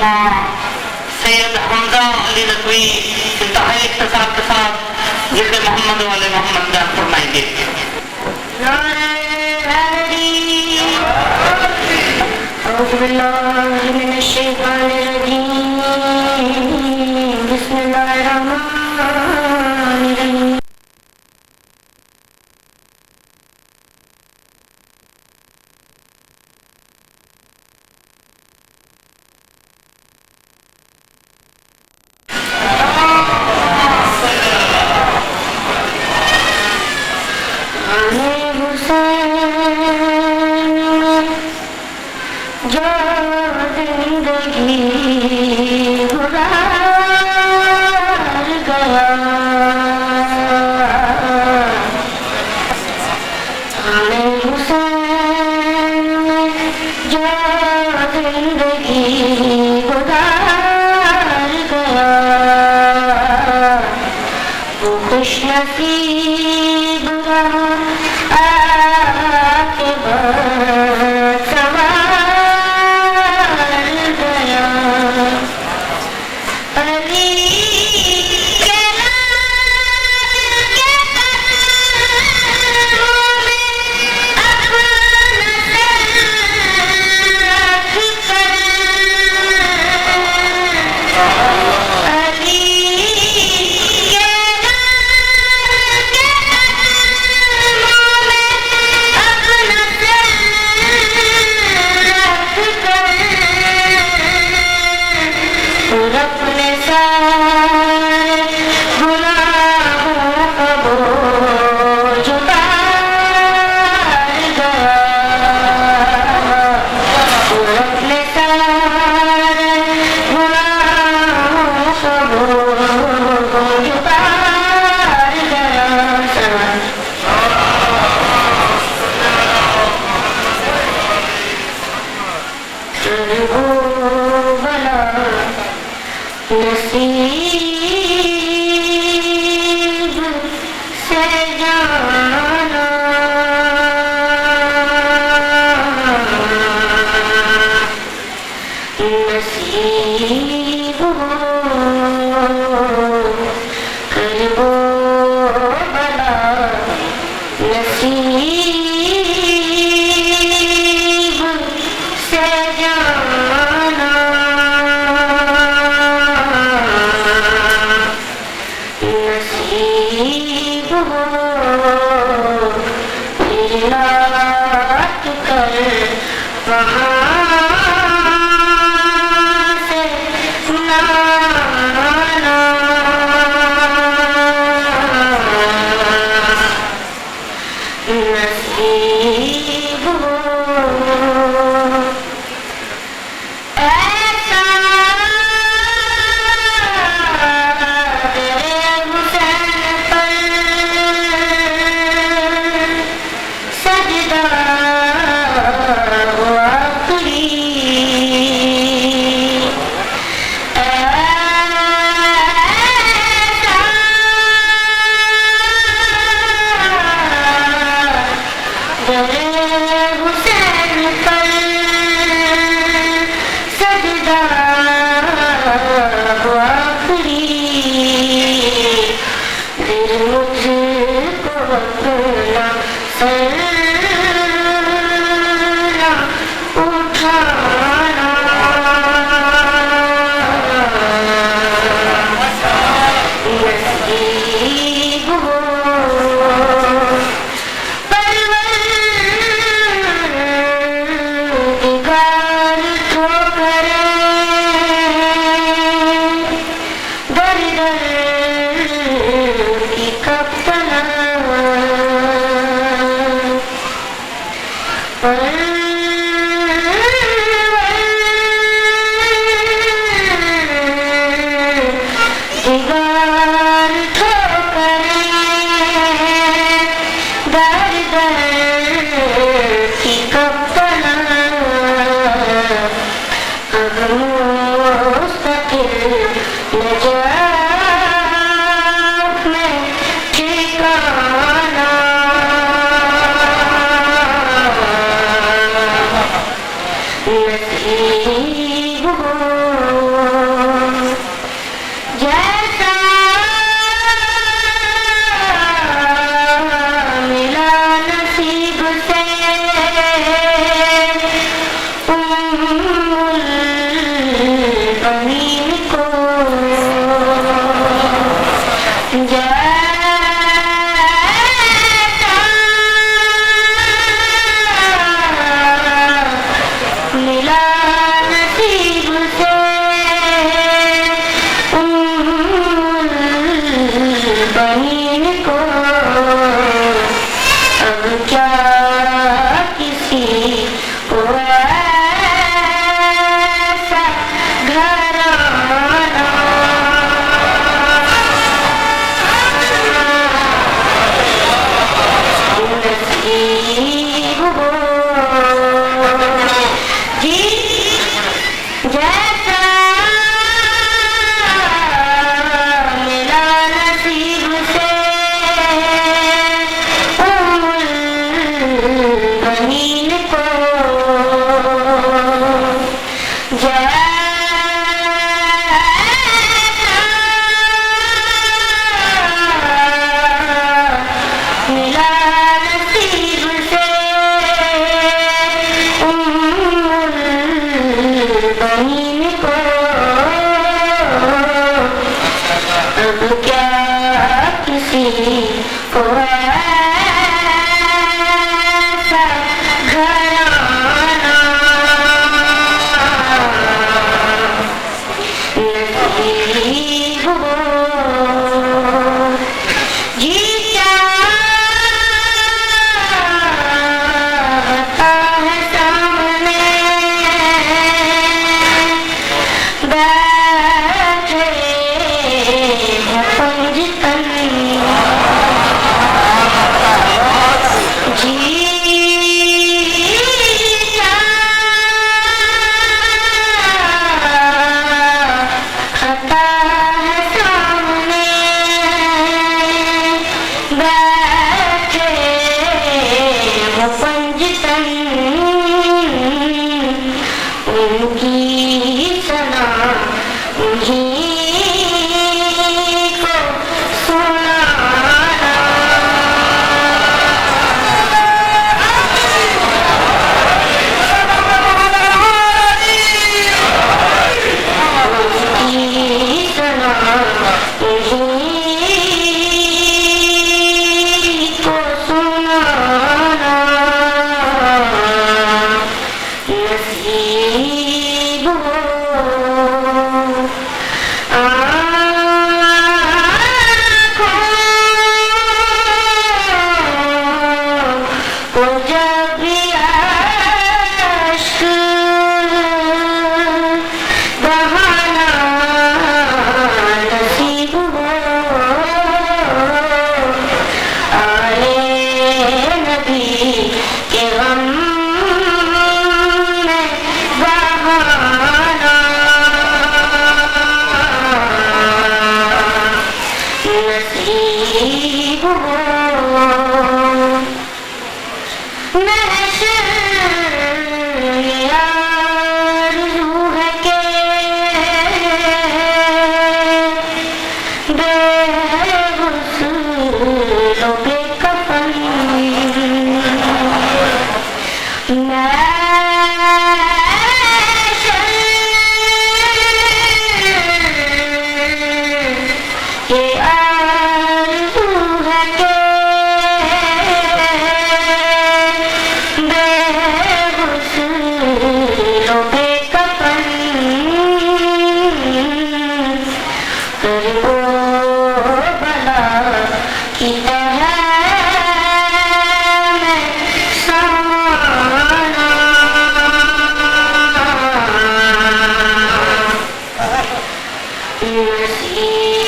सैयद हमजा अली नकवी इंतहाई इख्तिसार के साथ जिक्र मोहम्मद वाले मोहम्मद बयान फरमाएंगे। बिस्मिल्लाहिर्रहमानिर्रहीम। जो जिंदगी गुजार गया हुसैन जो जिंदगी गुजार गया वो खुशनसीब रहा आके अपने सारे गुनाहों का बोझ उतार गया अपने सारे गुनाहों का बोझ उतार गया नसीब से जाना नसीब हो कर वो भला नसीब से जाना नसीब हो फिर लौट कर वहाँ से सुनाना नसीब हो नसीब हो बनीन को जैसा मिला नसीब से बनीन को अब क्या किसी को ऐसा घराना नसीब हो जी जैसा मिला नसीब से बनीन को जैसा मिला नसीब से बनीन को अब क्या किसी को ऐसा घराना नसीब हो जी चाहता है सामने बैठे हैं पंजतन जी चाहता है सामने बैठे वो पंजतन उनकी सना उन्हीं को सुनाना उनकी सना उन्हीं को सुनाना नसीब हो आँखों को जब भी अश्क बहाना नसीब हो आए नबी के गम में बहाना नसीब हो महशर ये आरज़ू है कि बेगुस्लो बेकफन ये आरज़ू है कि बेगुस्लो बेकफन कर वो बला की तरह मैं समाना नसीब